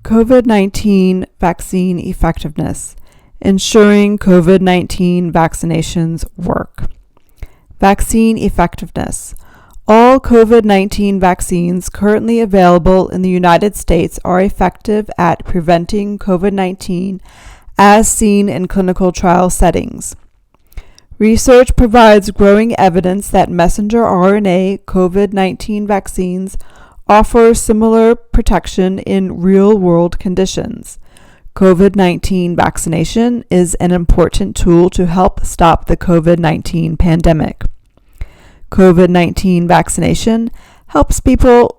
COVID-19 Vaccine Effectiveness, ensuring COVID-19 vaccinations work. Vaccine effectiveness. All COVID-19 vaccines currently available in the United States are effective at preventing COVID-19 as seen in clinical trial settings. Research provides growing evidence that messenger RNA COVID-19 vaccines offer similar protection in real-world conditions. COVID-19 vaccination is an important tool to help stop the COVID-19 pandemic. COVID-19 vaccination helps protect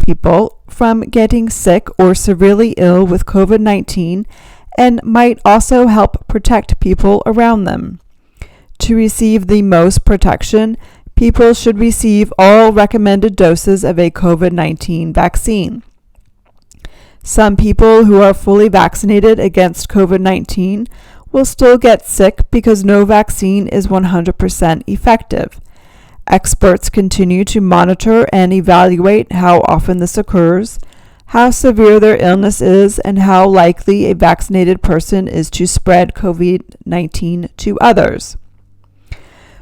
people from getting sick or severely ill with COVID-19 and might also help protect people around them. To receive the most protection, people should receive all recommended doses of a COVID-19 vaccine. Some people who are fully vaccinated against COVID-19 will still get sick because no vaccine is 100% effective. Experts continue to monitor and evaluate how often this occurs, how severe their illness is, and how likely a vaccinated person is to spread COVID-19 to others.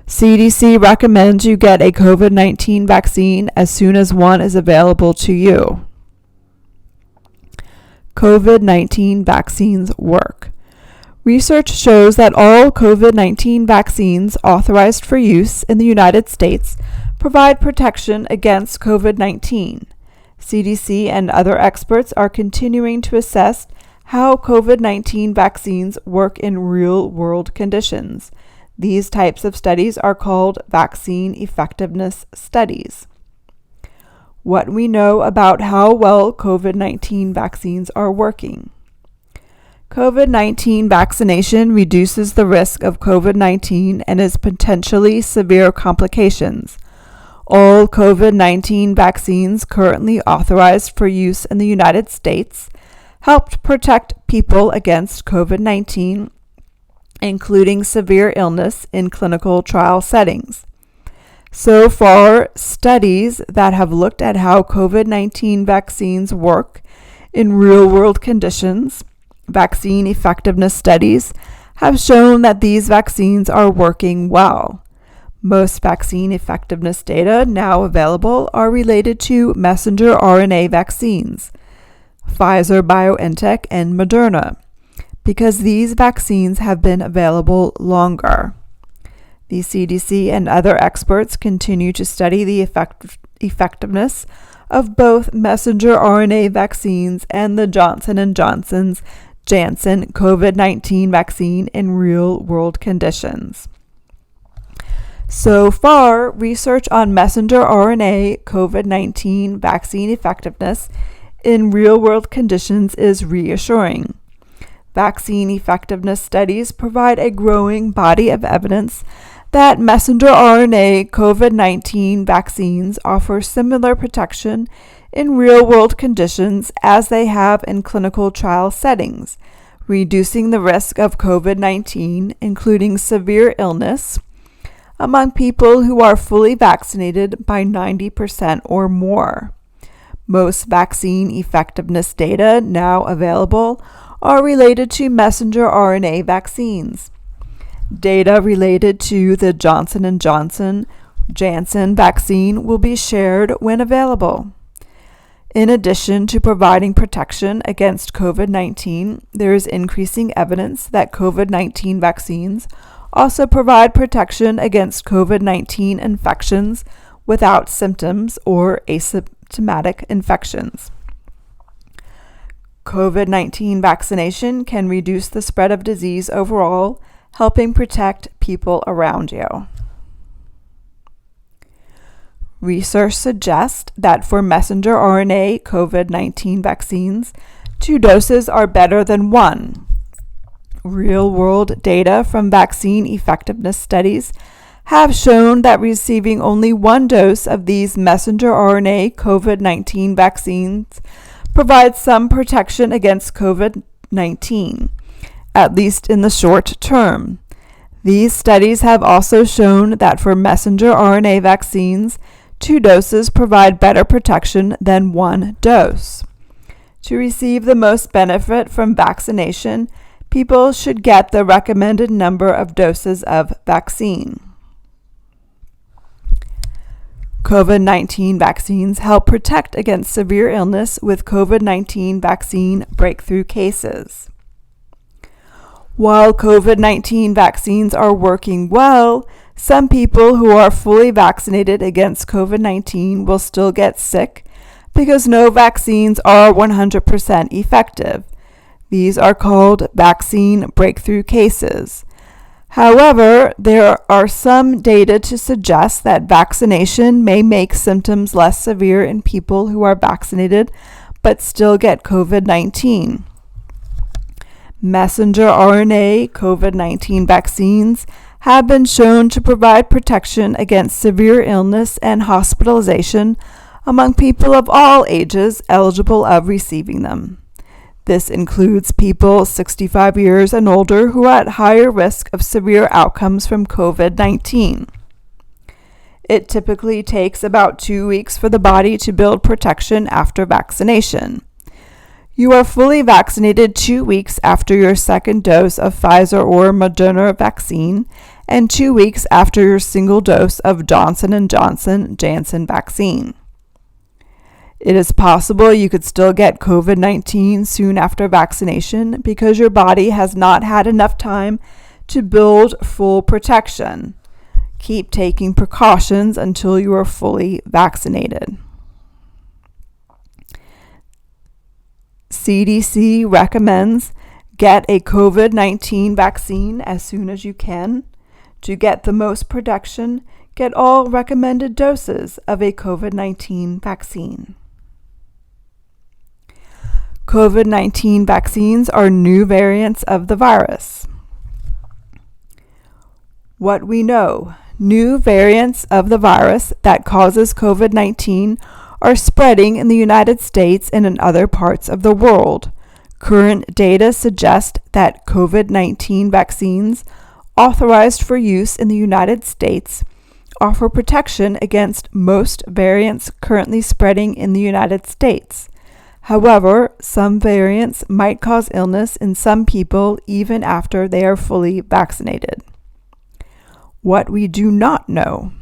CDC recommends you get a COVID-19 vaccine as soon as one is available to you. COVID-19 vaccines work. Research shows that all COVID-19 vaccines authorized for use in the United States provide protection against COVID-19. CDC and other experts are continuing to assess how COVID-19 vaccines work in real-world conditions. These types of studies are called vaccine effectiveness studies. What we know about how well COVID-19 vaccines are working. COVID-19 vaccination reduces the risk of COVID-19 and its potentially severe complications. All COVID-19 vaccines currently authorized for use in the United States helped protect people against COVID-19, including severe illness in clinical trial settings. So far, studies that have looked at how COVID-19 vaccines work in real-world conditions, vaccine effectiveness studies, have shown that these vaccines are working well. Most vaccine effectiveness data now available are related to messenger RNA vaccines, Pfizer, BioNTech, and Moderna, because these vaccines have been available longer. The CDC and other experts continue to study the effectiveness of both messenger RNA vaccines and the Johnson & Johnson's Janssen COVID-19 vaccine in real-world conditions. So far, research on messenger RNA COVID-19 vaccine effectiveness in real-world conditions is reassuring. Vaccine effectiveness studies provide a growing body of evidence that messenger RNA COVID-19 vaccines offer similar protection in real-world conditions as they have in clinical trial settings, reducing the risk of COVID-19, including severe illness, among people who are fully vaccinated by 90% or more. Most vaccine effectiveness data now available are related to messenger RNA vaccines. Data related to the Johnson & Johnson Janssen vaccine will be shared when available. In addition to providing protection against COVID-19, there is increasing evidence that COVID-19 vaccines also provide protection against COVID-19 infections without symptoms or asymptomatic infections. COVID-19 vaccination can reduce the spread of disease overall, helping protect people around you. Research suggests that for messenger RNA COVID-19 vaccines, 2 doses are better than 1. Real-world data from vaccine effectiveness studies have shown that receiving only 1 dose of these messenger RNA COVID-19 vaccines provides some protection against COVID-19, at least in the short term. These studies have also shown that for messenger RNA vaccines, 2 doses provide better protection than 1 dose. To receive the most benefit from vaccination, people should get the recommended number of doses of vaccine. COVID-19 vaccines help protect against severe illness with COVID-19 vaccine breakthrough cases. While COVID-19 vaccines are working well, some people who are fully vaccinated against COVID-19 will still get sick because no vaccines are 100% effective. These are called vaccine breakthrough cases. However, there are some data to suggest that vaccination may make symptoms less severe in people who are vaccinated but still get COVID-19. Messenger RNA COVID-19 vaccines have been shown to provide protection against severe illness and hospitalization among people of all ages eligible of receiving them. This includes people 65 years and older who are at higher risk of severe outcomes from COVID-19. It typically takes about 2 weeks for the body to build protection after vaccination. You are fully vaccinated 2 weeks after your second dose of Pfizer or Moderna vaccine and 2 weeks after your single dose of Johnson & Johnson Janssen vaccine. It is possible you could still get COVID-19 soon after vaccination because your body has not had enough time to build full protection. Keep taking precautions until you are fully vaccinated. CDC recommends get a COVID-19 vaccine as soon as you can. To get the most protection, get all recommended doses of a COVID-19 vaccine. COVID-19 vaccines are new variants of the virus. What we know: new variants of the virus that causes COVID-19 are spreading in the United States and in other parts of the world. Current data suggest that COVID-19 vaccines authorized for use in the United States offer protection against most variants currently spreading in the United States. However, some variants might cause illness in some people even after they are fully vaccinated. What we do not know: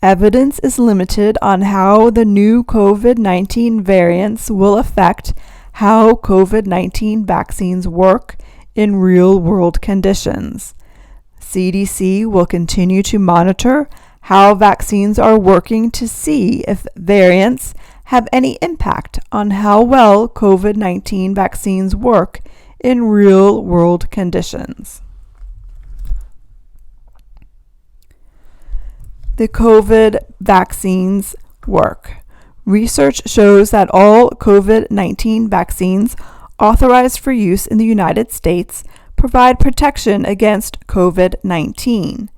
evidence is limited on how the new COVID-19 variants will affect how COVID-19 vaccines work in real-world conditions. CDC will continue to monitor how vaccines are working to see if variants have any impact on how well COVID-19 vaccines work in real-world conditions. The COVID vaccines work. Research shows that all COVID-19 vaccines authorized for use in the United States provide protection against COVID-19.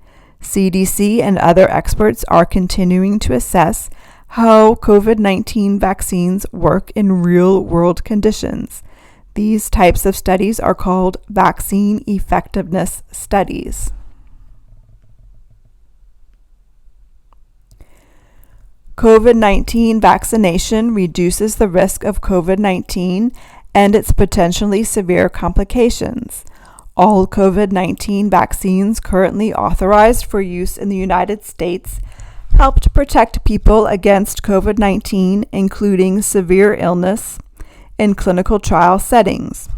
CDC and other experts are continuing to assess how COVID-19 vaccines work in real-world conditions. These types of studies are called vaccine effectiveness studies. COVID-19 vaccination reduces the risk of COVID-19 and its potentially severe complications. All COVID-19 vaccines currently authorized for use in the United States help to protect people against COVID-19, including severe illness, in clinical trial settings.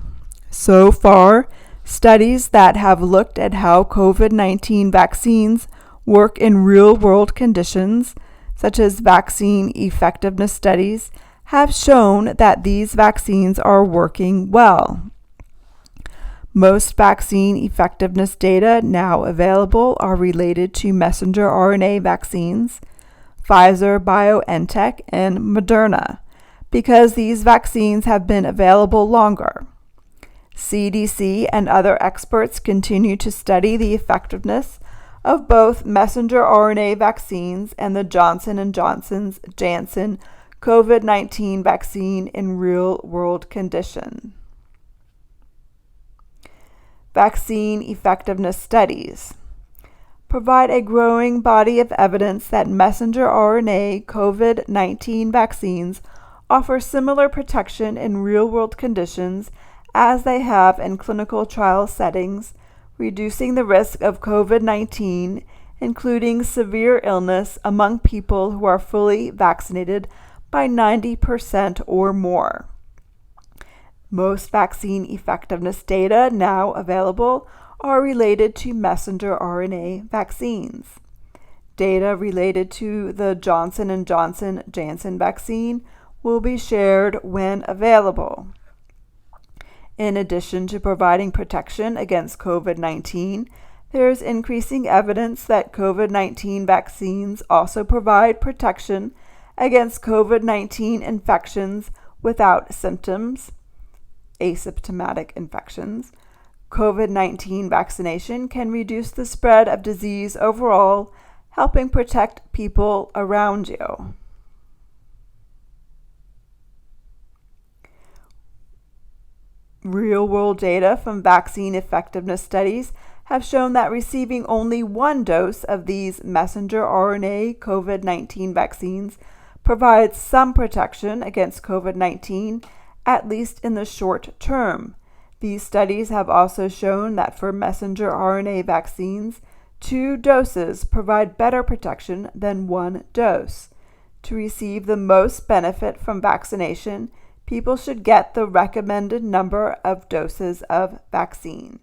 So far, studies that have looked at how COVID-19 vaccines work in real-world conditions, such as vaccine effectiveness studies, have shown that these vaccines are working well. Most vaccine effectiveness data now available are related to messenger RNA vaccines, Pfizer, BioNTech, and Moderna, because these vaccines have been available longer. CDC and other experts continue to study the effectiveness of both messenger RNA vaccines and the Johnson & Johnson's Janssen COVID-19 vaccine in real-world conditions. Vaccine effectiveness studies provide a growing body of evidence that messenger RNA COVID-19 vaccines offer similar protection in real-world conditions as they have in clinical trial settings, reducing the risk of COVID-19, including severe illness among people who are fully vaccinated by 90% or more. Most vaccine effectiveness data now available are related to messenger RNA vaccines. Data related to the Johnson & Johnson Janssen vaccine will be shared when available. In addition to providing protection against COVID-19, there is increasing evidence that COVID-19 vaccines also provide protection against COVID-19 infections without symptoms, asymptomatic infections. COVID-19 vaccination can reduce the spread of disease overall, helping protect people around you. Real-world data from vaccine effectiveness studies have shown that receiving only one dose of these messenger RNA COVID-19 vaccines provides some protection against COVID-19, at least in the short term. These studies have also shown that for messenger RNA vaccines, 2 doses provide better protection than 1 dose. To receive the most benefit from vaccination, people should get the recommended number of doses of vaccine.